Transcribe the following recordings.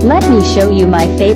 Let me show you my favorite.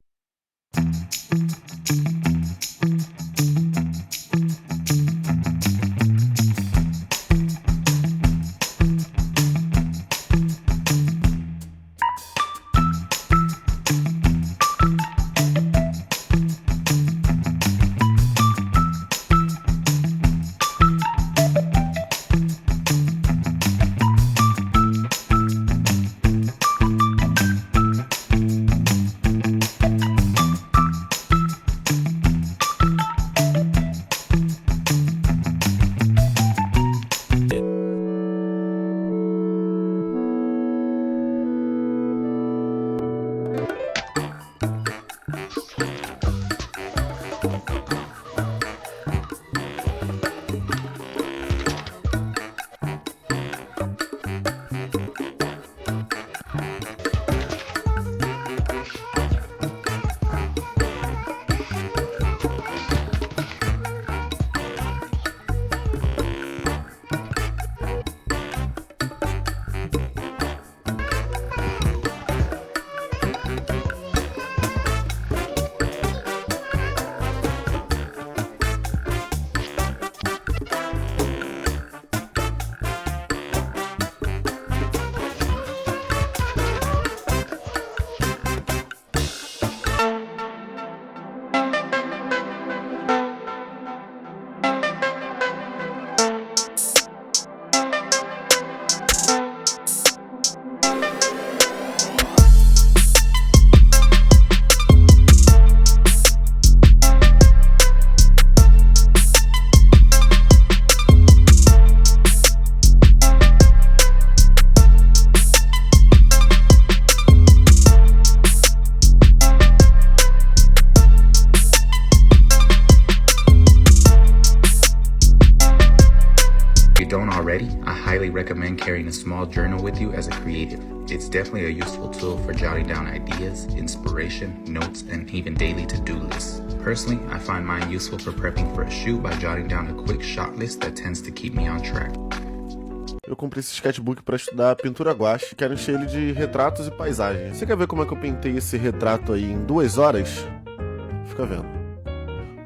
Don't already, I highly recommend carrying a small journal with you as a creative. It's definitely a useful tool for jotting down ideas, inspiration, notes, and even daily to-do lists. Personally, I find mine useful for prepping for a shoot by jotting down a quick shot list that tends to keep me on track. Eu comprei esse sketchbook para estudar pintura guache, quero encher ele de retratos e paisagens. Você quer ver como é que eu pintei esse retrato aí em 2 horas? Fica vendo.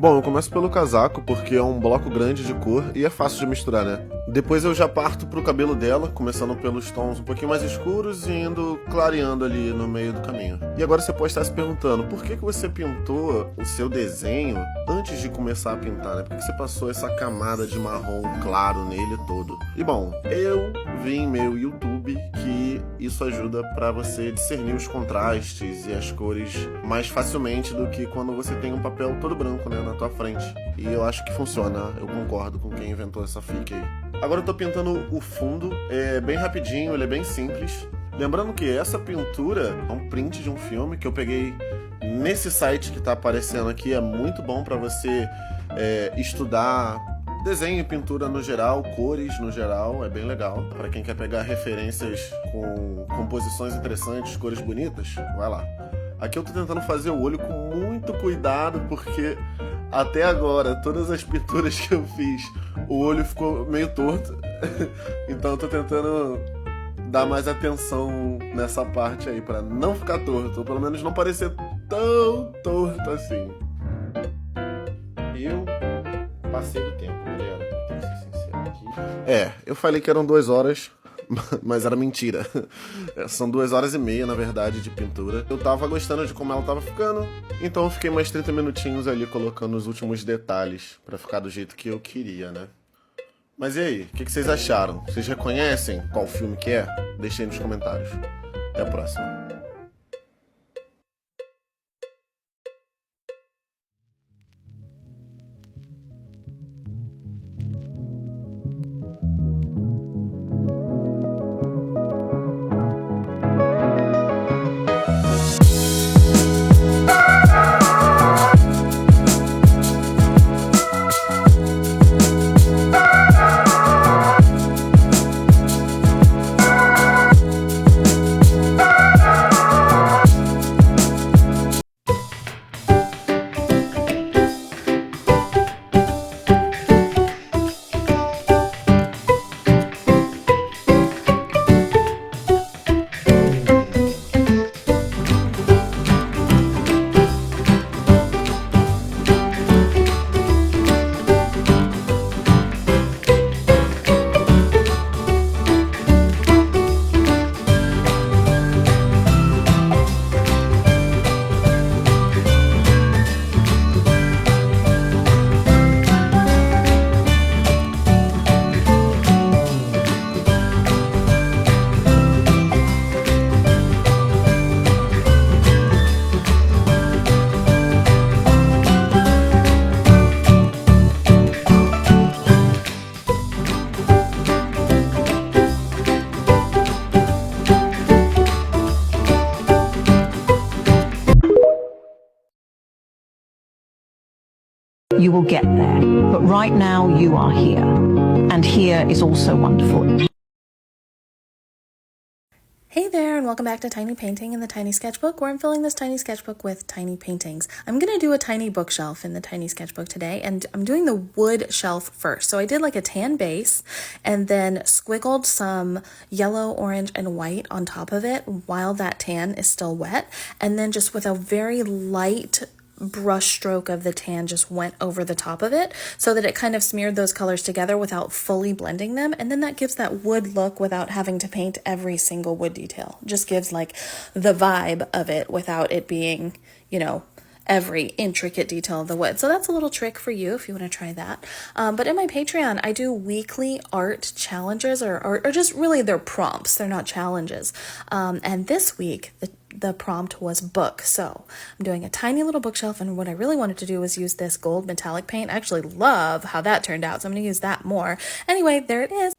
Bom, eu começo pelo casaco, porque é um bloco grande de cor e é fácil de misturar, né? Depois eu já parto pro cabelo dela, começando pelos tons um pouquinho mais escuros e indo clareando ali no meio do caminho. E agora você pode estar se perguntando, por que você pintou o seu desenho antes de começar a pintar, né? Por que você passou essa camada de marrom claro nele todo? E bom, eu vi em meu YouTube que isso ajuda para você discernir os contrastes e as cores mais facilmente do que quando você tem um papel todo branco, né, na tua frente. E eu acho que funciona, eu concordo com quem inventou essa fic aí. Agora eu tô pintando o fundo, é bem rapidinho, ele é bem simples. Lembrando que essa pintura é um print de um filme que eu peguei nesse site que tá aparecendo aqui, é muito bom para você estudar desenho e pintura no geral, cores no geral, é bem legal. Para quem quer pegar referências com composições interessantes, cores bonitas, vai lá. Aqui eu tô tentando fazer o olho com muito cuidado, porque até agora, todas as pinturas que eu fiz, o olho ficou meio torto. Então eu tô tentando dar mais atenção nessa parte aí, para não ficar torto, ou pelo menos não parecer tão torto assim. Eu passei do tempo, galera, tenho que ser sincero aqui. Eu falei que eram 2 horas, mas era mentira. São 2 horas e meia, na verdade, de pintura. Eu tava gostando de como ela tava ficando, então eu fiquei mais 30 minutinhos ali colocando os últimos detalhes pra ficar do jeito que eu queria, né? Mas e aí, o que vocês acharam? Vocês reconhecem qual filme que é? Deixem aí nos comentários. Até a próxima. You will get there. But right now, you are here. And here is also wonderful. Hey there, and welcome back to Tiny Painting in the Tiny Sketchbook, where I'm filling this tiny sketchbook with tiny paintings. I'm going to do a tiny bookshelf in the tiny sketchbook today, and I'm doing the wood shelf first. So I did like a tan base and then squiggled some yellow, orange, and white on top of it while that tan is still wet. And then just with a very light brush stroke of the tan just went over the top of it so that it kind of smeared those colors together without fully blending them, and then that gives that wood look without having to paint every single wood detail. Just gives like the vibe of it without it being, you know, every intricate detail of the wood. So that's a little trick for you if you want to try that. But in my Patreon, I do weekly art challenges or just really they're prompts. They're not challenges. And this week, the prompt was book. So I'm doing a tiny little bookshelf, and what I really wanted to do was use this gold metallic paint. I actually love how that turned out, so I'm going to use that more. Anyway, there it is.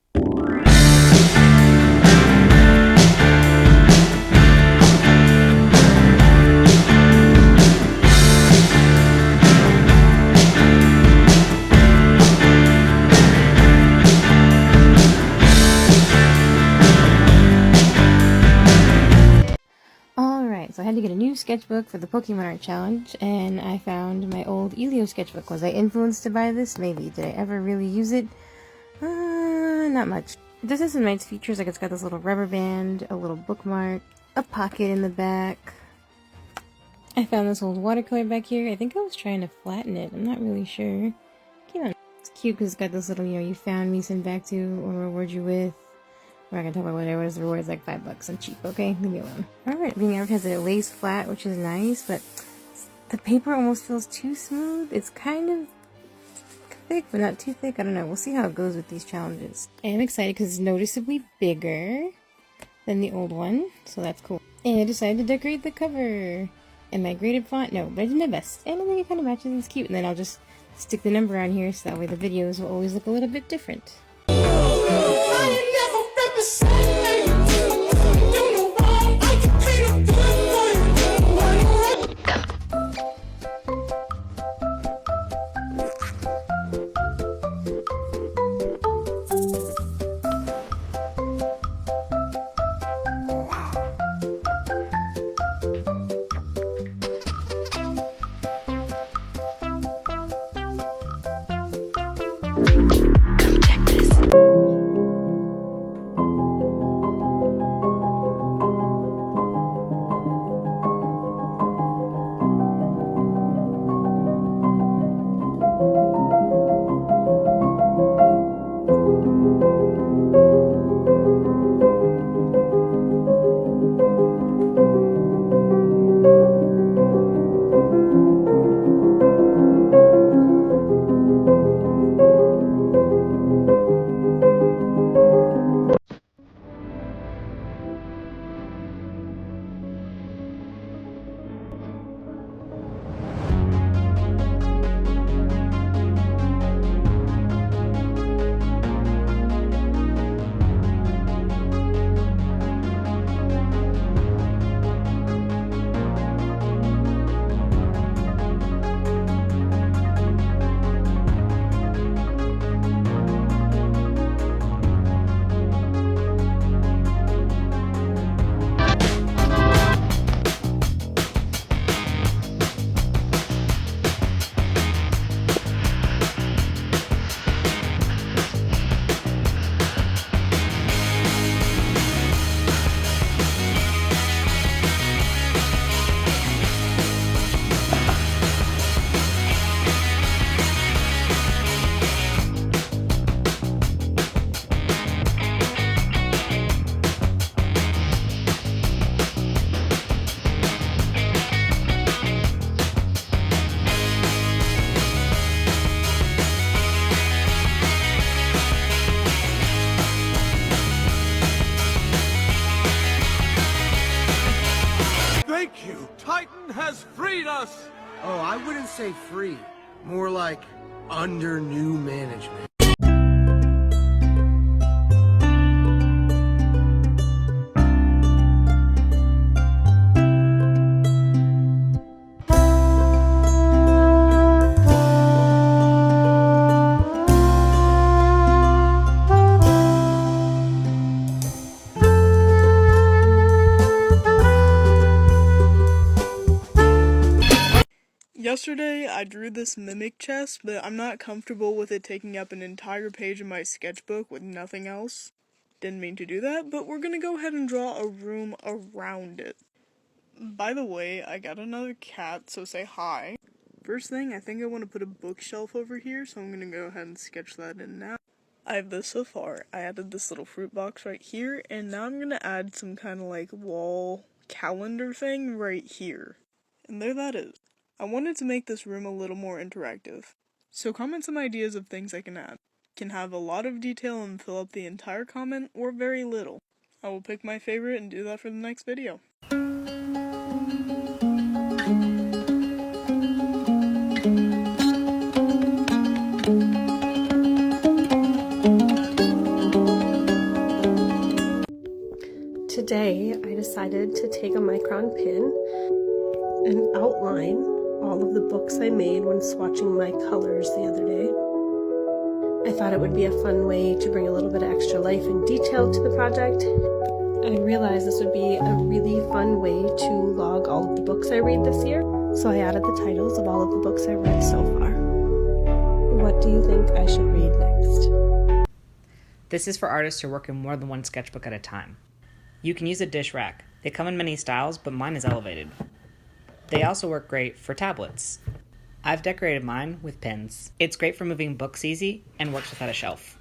So I had to get a new sketchbook for the Pokemon Art Challenge, and I found my old Elio sketchbook. Was I influenced to buy this? Maybe. Did I ever really use it? Not much. This has some nice features, like it's got this little rubber band, a little bookmark, a pocket in the back. I found this old watercolor back here. I think I was trying to flatten it. I'm not really sure. It's cute because it's got this little, you found me, send back to, or reward you with. We're not gonna talk about whatever the reward is, like $5. I'm cheap, okay? Leave me alone. Alright, being advertised it lays flat, which is nice, but the paper almost feels too smooth. It's kind of thick, but not too thick. I don't know. We'll see how it goes with these challenges. I am excited because it's noticeably bigger than the old one, so that's cool. And I decided to decorate the cover. Am I graded font? No, but I did my best. And I think it kind of matches and it's cute. And then I'll just stick the number on here so that way the videos will always look a little bit different. Thank you! Titan has freed us! Oh, I wouldn't say free. More like under new management. Yesterday, I drew this mimic chest, but I'm not comfortable with it taking up an entire page of my sketchbook with nothing else. Didn't mean to do that, but we're gonna go ahead and draw a room around it. By the way, I got another cat, so say hi. First thing, I think I want to put a bookshelf over here, so I'm gonna go ahead and sketch that in now. I have this so far. I added this little fruit box right here, and now I'm gonna add some kind of like wall calendar thing right here. And there that is. I wanted to make this room a little more interactive. So comment some ideas of things I can add. Can have a lot of detail and fill up the entire comment, or very little. I will pick my favorite and do that for the next video. Today, I decided to take a micron pen and outline all of the books I made when swatching my colors the other day. I thought it would be a fun way to bring a little bit of extra life and detail to the project. I realized this would be a really fun way to log all of the books I read this year, so I added the titles of all of the books I read so far. What do you think I should read next? This is for artists who work in more than one sketchbook at a time. You can use a dish rack. They come in many styles, but mine is elevated. They also work great for tablets. I've decorated mine with pins. It's great for moving books easy and works without a shelf.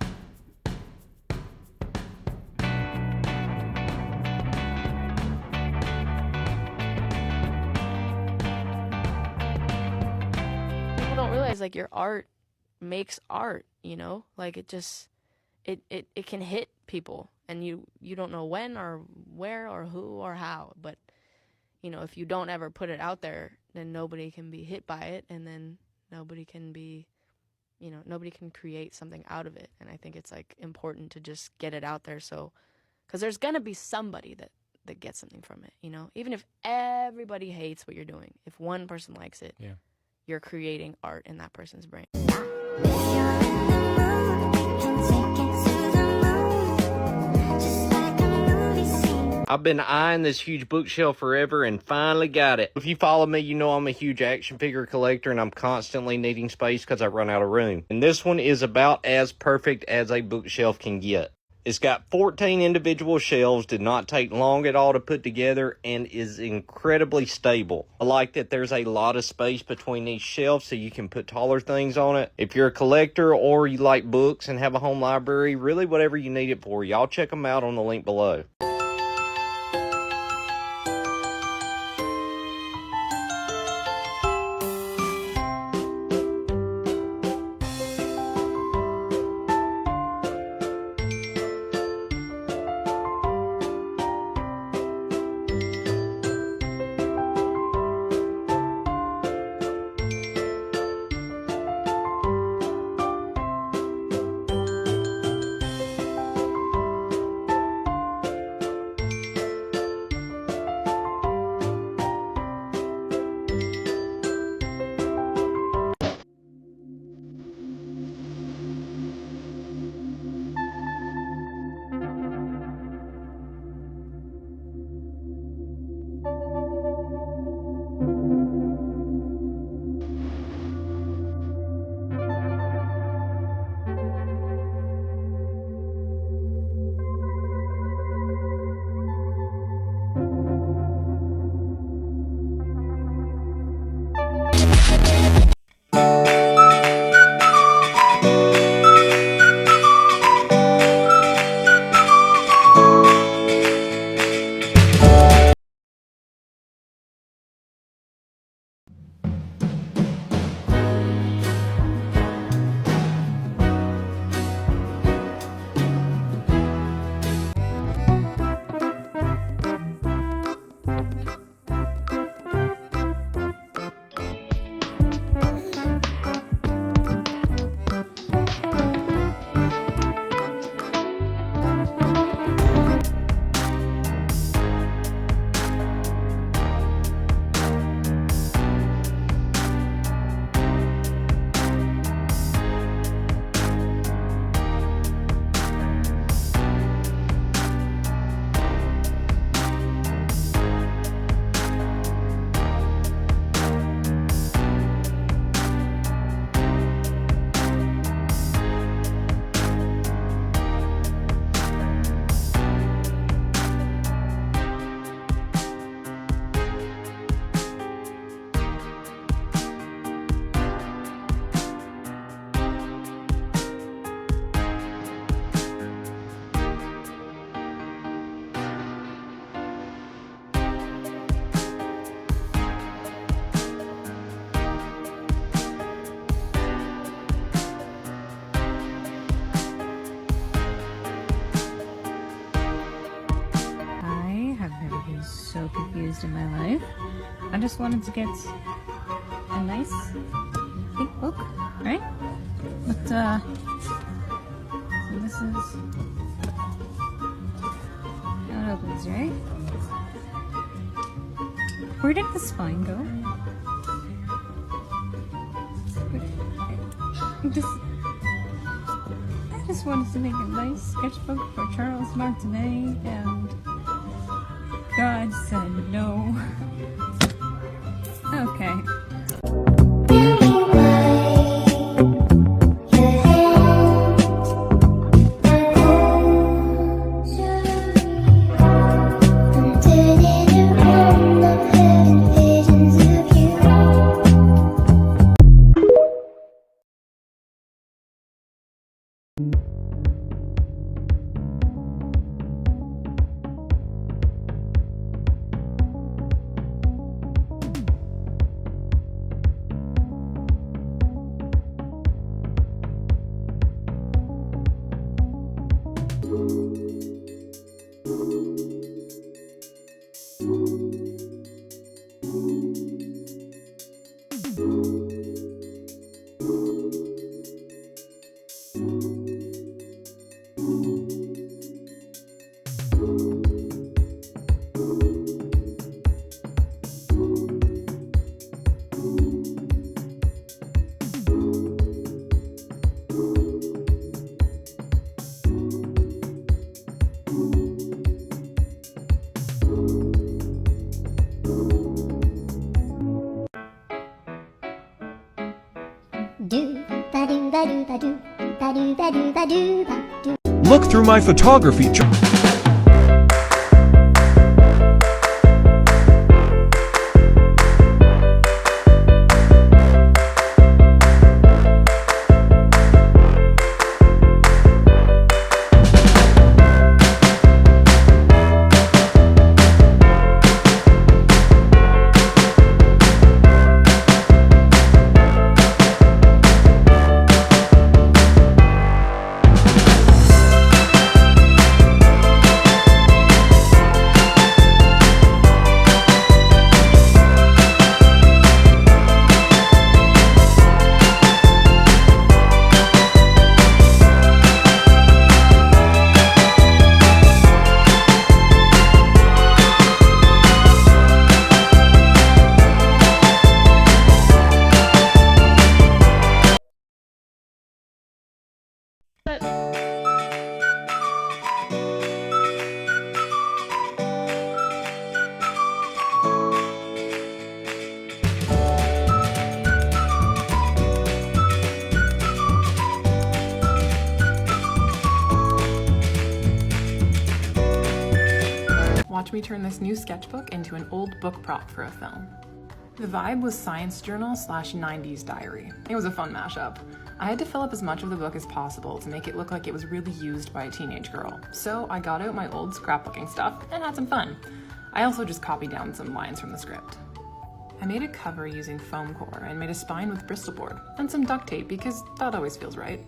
People don't realize like your art makes art, you know? Like it just it can hit people and you don't know when or where or who or how, but you know, if you don't ever put it out there, then nobody can be hit by it, and then nobody can be, you know, nobody can create something out of it. And I think it's like important to just get it out there, so because there's gonna be somebody that gets something from it, you know, even if everybody hates what you're doing, if one person likes it, yeah, you're creating art in that person's brain. I've been eyeing this huge bookshelf forever and finally got it. If you follow me, you know I'm a huge action figure collector and I'm constantly needing space because I run out of room. And this one is about as perfect as a bookshelf can get. It's got 14 individual shelves, did not take long at all to put together, and is incredibly stable. I like that there's a lot of space between these shelves so you can put taller things on it. If you're a collector or you like books and have a home library, really whatever you need it for, y'all check them out on the link below. confused in my life. I just wanted to get a nice big book, right? But, so this is how it opens, right? Where did the spine go? I just wanted to make a nice sketchbook for Charles Martinet, and God said no. Okay. Look through my photography Watch me turn this new sketchbook into an old book prop for a film. The vibe was science journal / 90s diary. It was a fun mashup. I had to fill up as much of the book as possible to make it look like it was really used by a teenage girl, so I got out my old scrapbooking stuff and had some fun. I also just copied down some lines from the script. I made a cover using foam core and made a spine with Bristol board and some duct tape because that always feels right.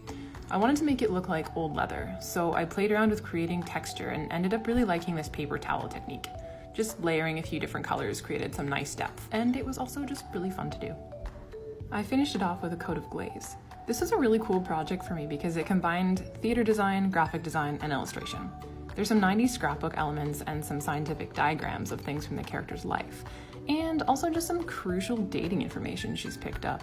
I wanted to make it look like old leather, so I played around with creating texture and ended up really liking this paper towel technique. Just layering a few different colors created some nice depth, and it was also just really fun to do. I finished it off with a coat of glaze. This was a really cool project for me because it combined theater design, graphic design, and illustration. There's some 90s scrapbook elements and some scientific diagrams of things from the character's life, and also just some crucial dating information she's picked up.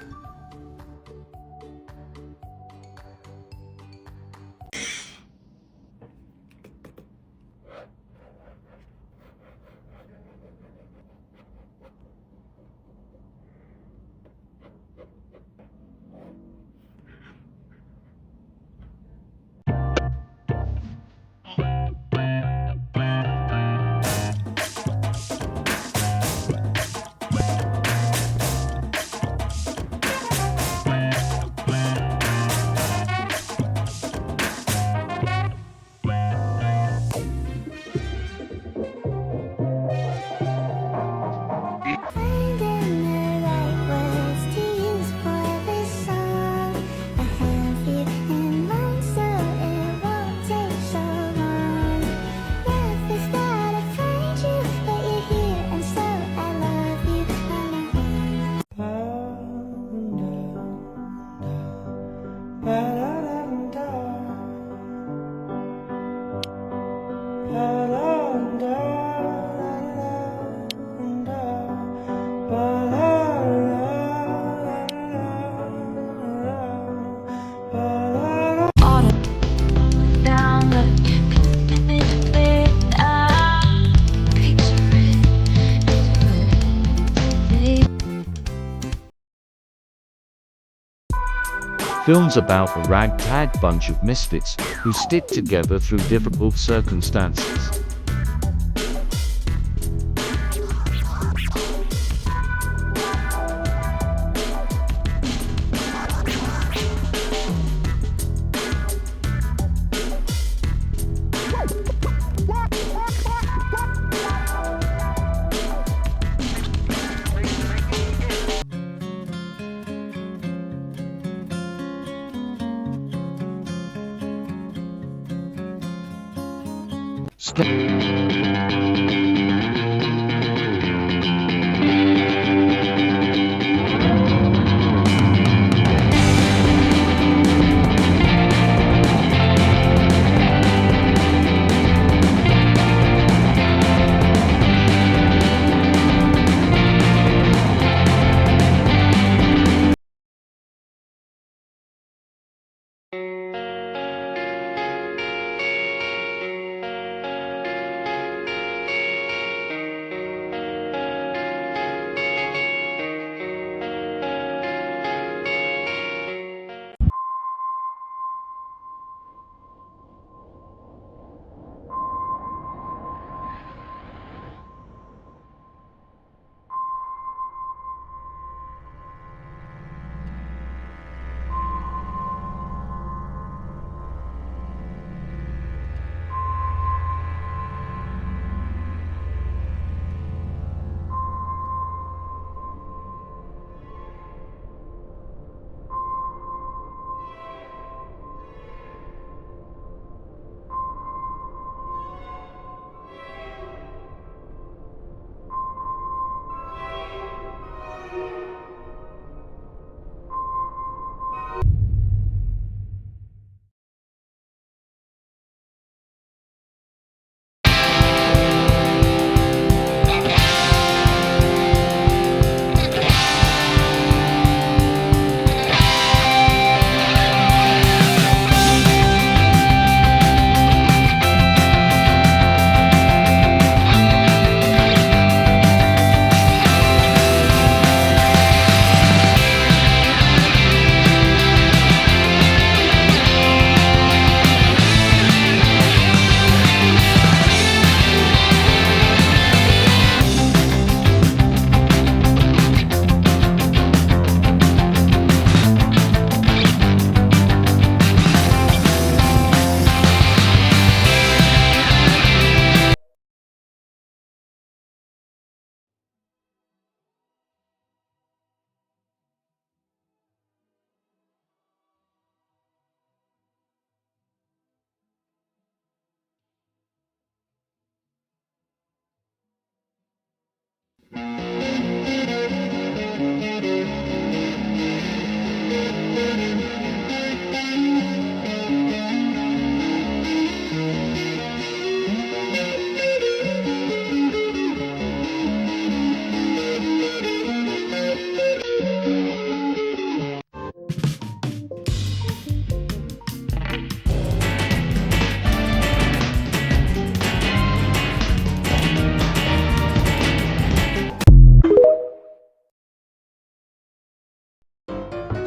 Film's about a ragtag bunch of misfits who stick together through difficult circumstances.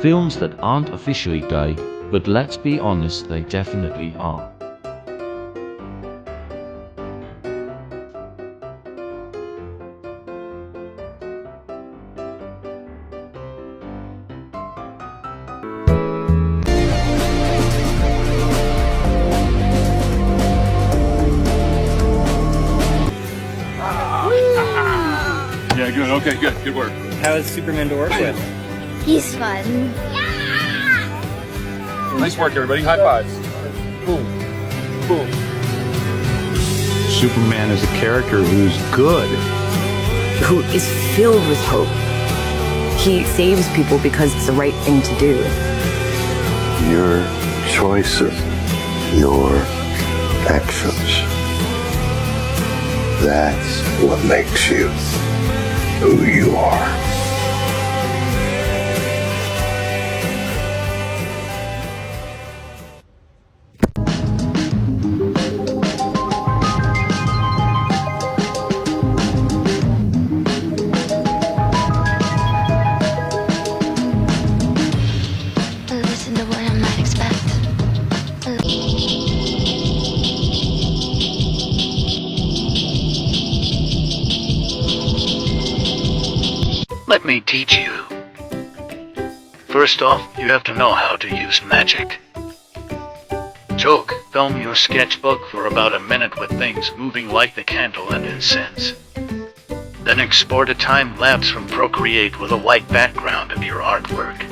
Films that aren't officially gay, but let's be honest, they definitely are. Yeah, good. Okay, good. Good work. How is Superman to work with? He's fun. Nice work, everybody. High fives. Boom. Boom. Superman is a character who's good. Who is filled with hope. He saves people because it's the right thing to do. Your choices, your actions. That's what makes you who you are. Listen to Let me teach you. First off, you have to know how to use magic. Choke, film your sketchbook for about a minute with things moving like the candle and incense. Then export a time lapse from Procreate with a white background of your artwork.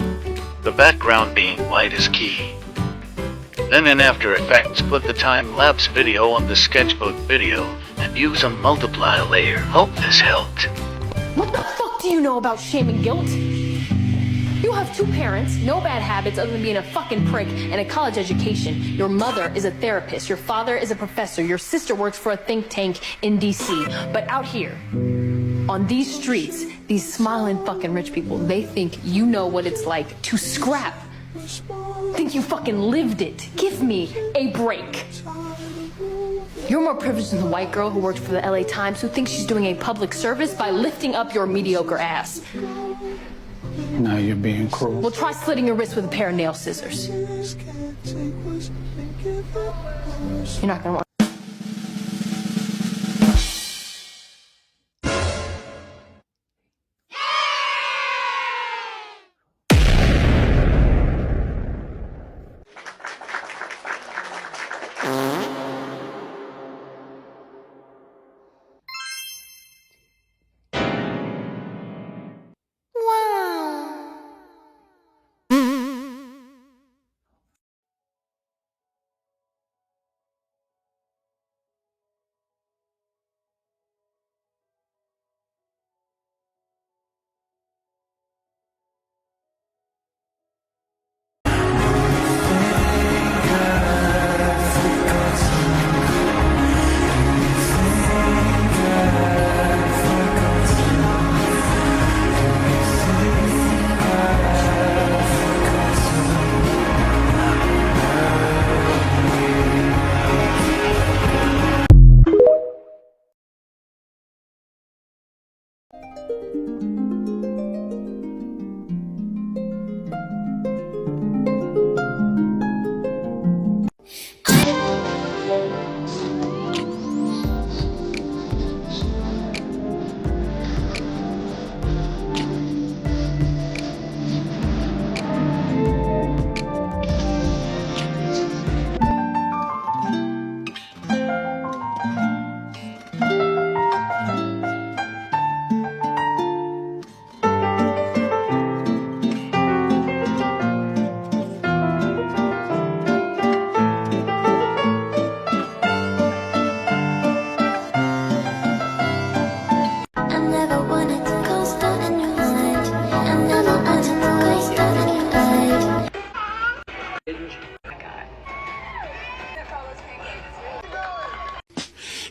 The background being white is key. Then in After Effects, put the time lapse video on the sketchbook video and use a multiply layer. Hope this helped. What the fuck do you know about shame and guilt? You have two parents, no bad habits other than being a fucking prick, and a college education. Your mother is a therapist, your father is a professor, your sister works for a think tank in DC. But out here, on these streets, these smiling fucking rich people, they think you know what it's like to scrap. Think you fucking lived it. Give me a break. You're more privileged than the white girl who worked for the LA Times who thinks she's doing a public service by lifting up your mediocre ass. Now you're being cruel. Well, try slitting your wrist with a pair of nail scissors. You're not gonna want.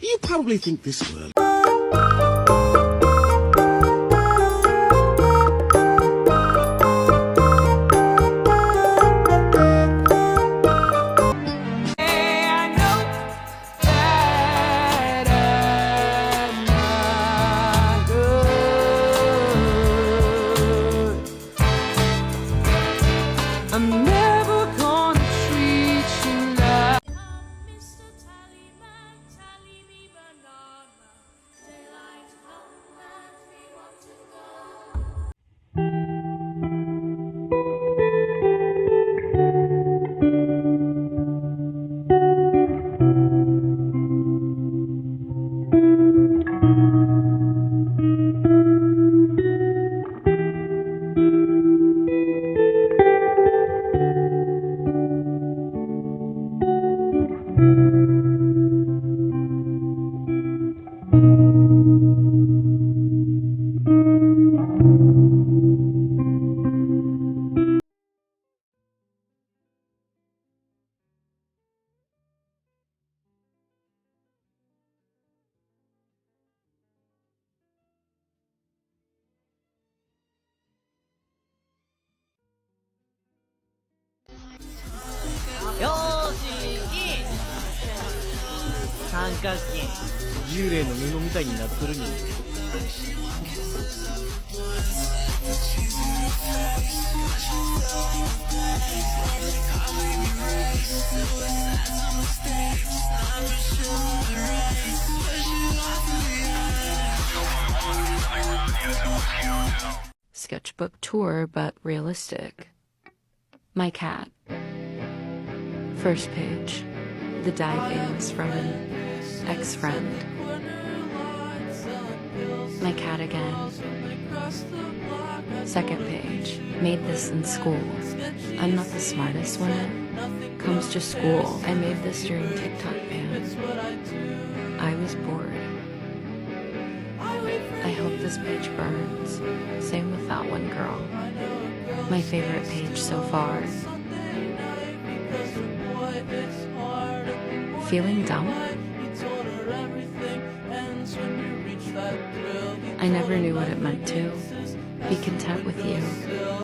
You probably think this world... I'm never gonna treat you like三角形幽霊の布みたいになっとるに Sketchbook tour, but realistic. My cat. First page. The divings from an ex-friend. My cat again. Second page. Made this in school. I'm not the smartest when it comes to school. I made this during TikTok ban. I was bored. I hope this page burns. Same with that one girl. My favorite page so far. Feeling dumb? I never knew what it meant to be content with you.